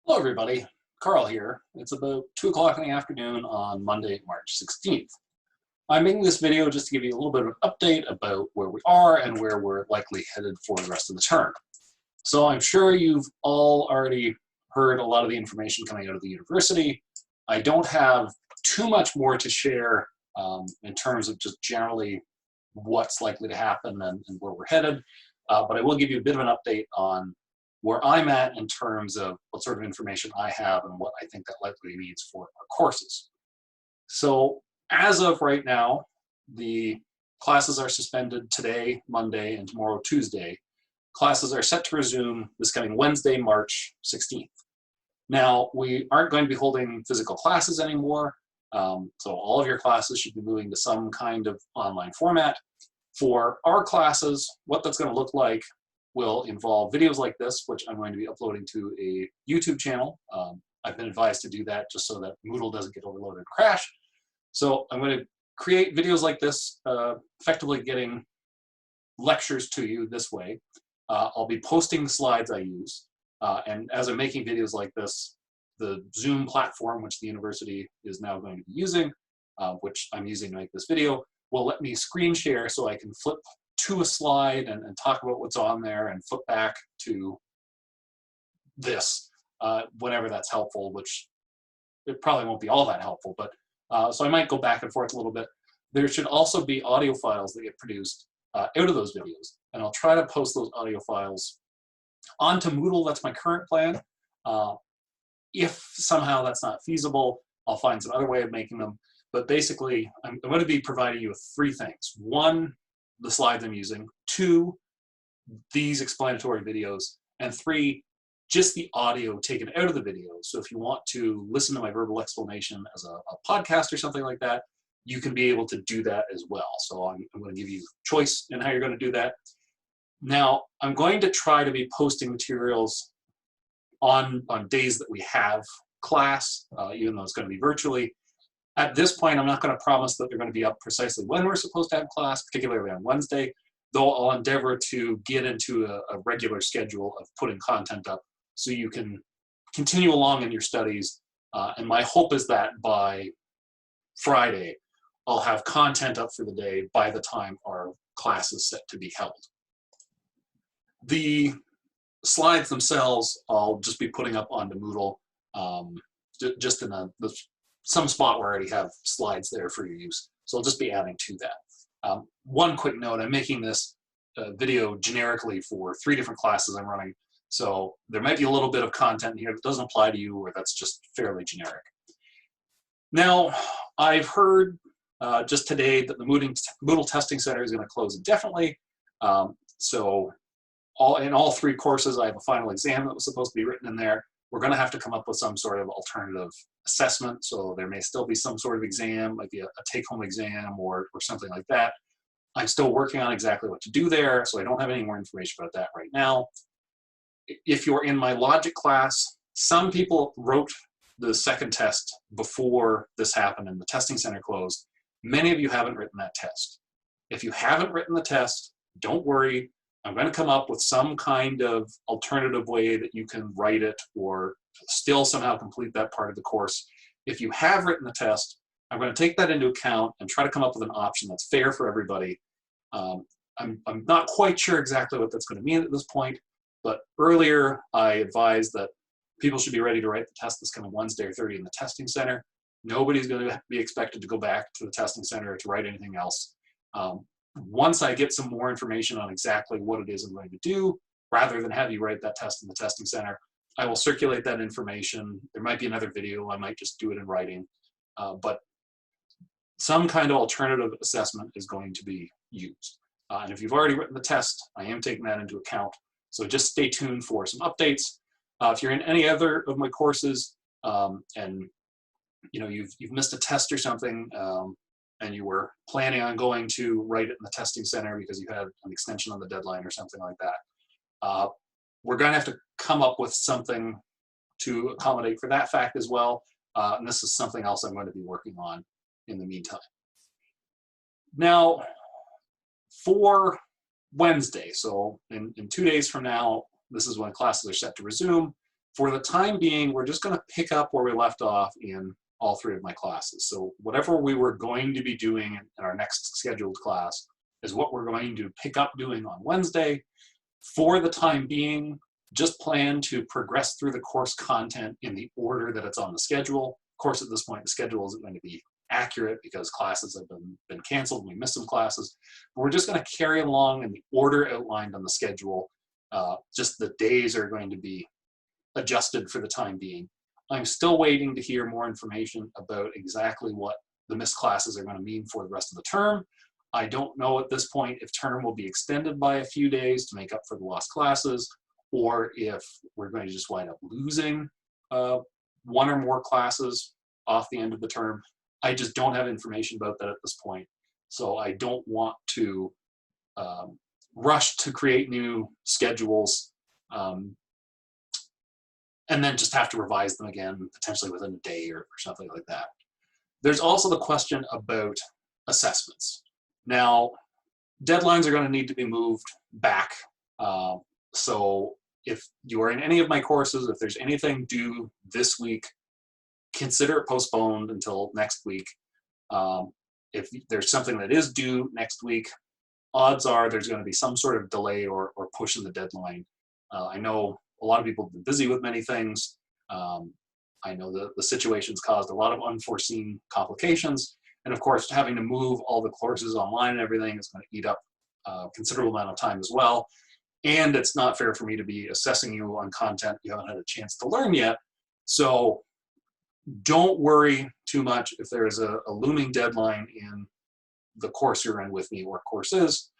Hello everybody, Carl here. It's about 2 o'clock in the afternoon on Monday, March 16th. I'm making this video just to give you a little bit of an update about where we are and where we're likely headed for the rest of the term. So I'm sure you've all already heard a lot of the information coming out of the university. I don't have too much more to share in terms of just generally what's likely to happen and where we're headed, but I will give you a bit of an update on where I'm at in terms of what sort of information I have and what I think that likely means for our courses. So as of right now, the classes are suspended today, Monday, and tomorrow, Tuesday. Classes are set to resume this coming Wednesday, March 16th. Now, we aren't going to be holding physical classes anymore, so all of your classes should be moving to some kind of online format. For our classes, what that's going to look like will involve videos like this, which I'm going to be uploading to a YouTube channel. I've been advised to do that just so that Moodle doesn't get overloaded and crash. So I'm going to create videos like this, effectively getting lectures to you this way. I'll be posting the slides I use. And as I'm making videos like this, the Zoom platform, which the university is now going to be using, which I'm using to make this video, will let me screen share so I can flip to a slide and talk about what's on there and flip back to this whenever that's helpful, which it probably won't be all that helpful, but so I might go back and forth a little bit. There should also be audio files that get produced out of those videos, and I'll try to post those audio files onto Moodle. That's my current plan. If somehow that's not feasible, I'll find some other way of making them. But basically, I'm going to be providing you with 3 things. 1, the slides I'm using. 2, these explanatory videos. And 3, just the audio taken out of the video. So if you want to listen to my verbal explanation as a podcast or something like that, you can be able to do that as well. So I'm going to give you choice in how you're going to do that. Now, I'm going to try to be posting materials on days that we have class, even though it's going to be virtually. At this point, I'm not going to promise that they're going to be up precisely when we're supposed to have class, particularly on Wednesday, though I'll endeavor to get into a regular schedule of putting content up so you can continue along in your studies. And my hope is that by Friday, I'll have content up for the day by the time our class is set to be held. The slides themselves, I'll just be putting up onto Moodle, just in some spot where I already have slides there for your use. So I'll just be adding to that. One quick note, I'm making this video generically for 3 different classes I'm running. So there might be a little bit of content here that doesn't apply to you or that's just fairly generic. Now, I've heard just today that the Moodle Testing Center is going to close indefinitely. So in all 3 courses, I have a final exam that was supposed to be written in there. We're going to have to come up with some sort of alternative assessment. So there may still be some sort of exam, like a take-home exam or something like that. I'm still working on exactly what to do there, so I don't have any more information about that right now. If you're in my logic class, some people wrote the second test before this happened and the testing center closed. Many of you haven't written that test. If you haven't written the test, don't worry. I'm going to come up with some kind of alternative way that you can write it or still somehow complete that part of the course. If you have written the test, I'm going to take that into account and try to come up with an option that's fair for everybody. I'm not quite sure exactly what that's going to mean at this point, but earlier I advised that people should be ready to write the test this coming Wednesday or Thursday in the testing center. Nobody's going to be expected to go back to the testing center to write anything else. Once I get some more information on exactly what it is I'm going to do, rather than have you write that test in the testing center, I will circulate that information. There might be another video. I might just do it in writing. But some kind of alternative assessment is going to be used. And if you've already written the test, I am taking that into account. So just stay tuned for some updates. If you're in any other of my courses and you've missed a test or something, and you were planning on going to write it in the testing center because you had an extension on the deadline or something like that, we're going to have to come up with something to accommodate for that fact as well. And this is something else I'm going to be working on in the meantime. Now, for Wednesday, so in 2 days from now, this is when classes are set to resume. For the time being, we're just going to pick up where we left off in all three of my classes. So whatever we were going to be doing in our next scheduled class is what we're going to pick up doing on Wednesday. For the time being, just plan to progress through the course content in the order that it's on the schedule. Of course, at this point, the schedule isn't going to be accurate because classes have been canceled and we missed some classes. But we're just going to carry along in the order outlined on the schedule. Just the days are going to be adjusted for the time being. I'm still waiting to hear more information about exactly what the missed classes are going to mean for the rest of the term. I don't know at this point if term will be extended by a few days to make up for the lost classes, or if we're going to just wind up losing one or more classes off the end of the term. I just don't have information about that at this point. So I don't want to rush to create new schedules and then just have to revise them again, potentially within a day or something like that. There's also the question about assessments. Now, deadlines are going to need to be moved back. So if you are in any of my courses, if there's anything due this week, consider it postponed until next week. If there's something that is due next week, odds are there's going to be some sort of delay or push in the deadline. I know a lot of people have been busy with many things. I know the situation's caused a lot of unforeseen complications. And of course, having to move all the courses online and everything is going to eat up a considerable amount of time as well. And it's not fair for me to be assessing you on content you haven't had a chance to learn yet. So don't worry too much if there is a looming deadline in the course you're in with me or course is.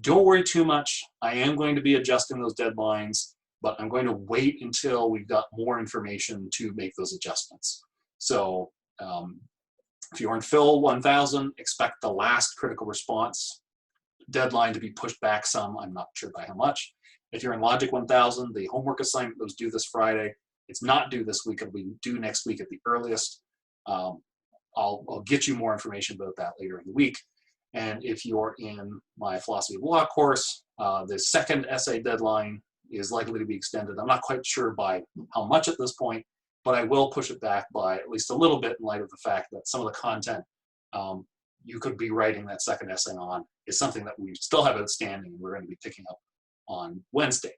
Don't worry too much. I am going to be adjusting those deadlines, but I'm going to wait until we've got more information to make those adjustments. So if you're in Phil 1000, expect the last critical response deadline to be pushed back some. I'm not sure by how much. If you're in Logic 1000, the homework assignment was due this Friday. It's not due this week. It'll be due next week at the earliest. I'll get you more information about that later in the week. And if you're in my philosophy of law course, the second essay deadline is likely to be extended. I'm not quite sure by how much at this point, but I will push it back by at least a little bit in light of the fact that some of the content you could be writing that second essay on is something that we still have outstanding and we're going to be picking up on Wednesday.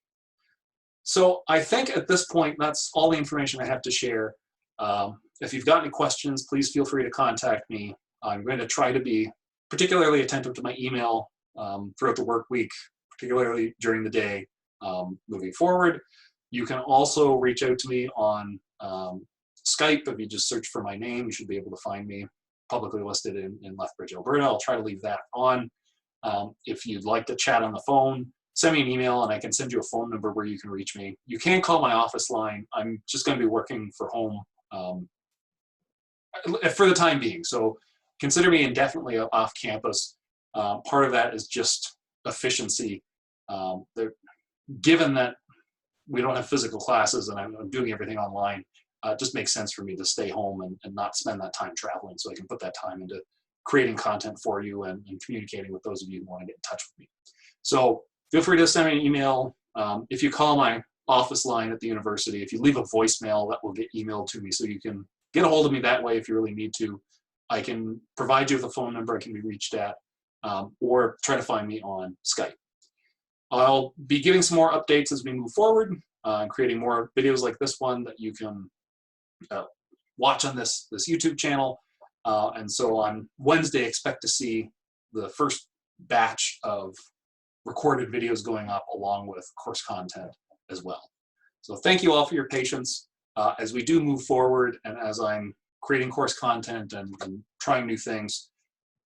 So I think at this point, that's all the information I have to share. If you've got any questions, please feel free to contact me. I'm going to try to be particularly attentive to my email throughout the work week, particularly during the day moving forward. You can also reach out to me on Skype. If you just search for my name, you should be able to find me publicly listed in Lethbridge, Alberta. I'll try to leave that on. If you'd like to chat on the phone, send me an email and I can send you a phone number where you can reach me. You can call my office line. I'm just going to be working from home for the time being. So consider me indefinitely off campus. Part of that is just efficiency. Given that we don't have physical classes and I'm doing everything online, it just makes sense for me to stay home and not spend that time traveling, so I can put that time into creating content for you and communicating with those of you who want to get in touch with me. So feel free to send me an email. If you call my office line at the university, if you leave a voicemail, that will get emailed to me, so you can get a hold of me that way if you really need to. I can provide you with a phone number I can be reached at, or try to find me on Skype. I'll be giving some more updates as we move forward, and creating more videos like this one that you can watch on this YouTube channel. And so on Wednesday, expect to see the first batch of recorded videos going up along with course content as well. So thank you all for your patience. As we do move forward and as I'm creating course content and trying new things,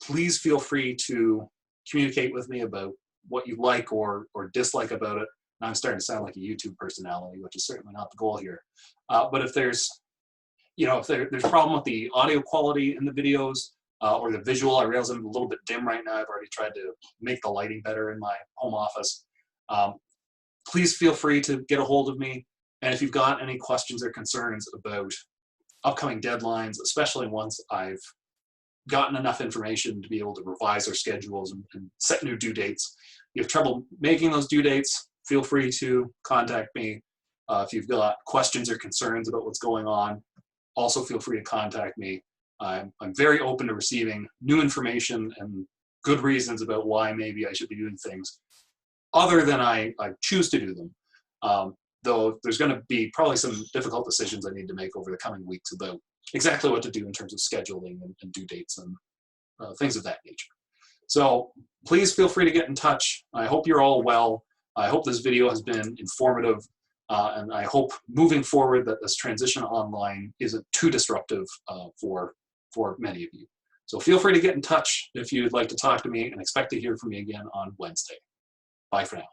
please feel free to communicate with me about what you like or dislike about it. And I'm starting to sound like a YouTube personality, which is certainly not the goal here. But if there's a problem with the audio quality in the videos or the visual, I realize I'm a little bit dim right now. I've already tried to make the lighting better in my home office. Please feel free to get a hold of me. And if you've got any questions or concerns about upcoming deadlines, especially once I've gotten enough information to be able to revise our schedules and set new due dates, you have trouble making those due dates, feel free to contact me. If you've got questions or concerns about what's going on, also feel free to contact me. I'm very open to receiving new information and good reasons about why maybe I should be doing things other than I choose to do them. Though there's going to be probably some difficult decisions I need to make over the coming weeks about exactly what to do in terms of scheduling and due dates and things of that nature. So please feel free to get in touch. I hope you're all well. I hope this video has been informative, and I hope moving forward that this transition online isn't too disruptive for many of you. So feel free to get in touch if you'd like to talk to me, and expect to hear from me again on Wednesday. Bye for now.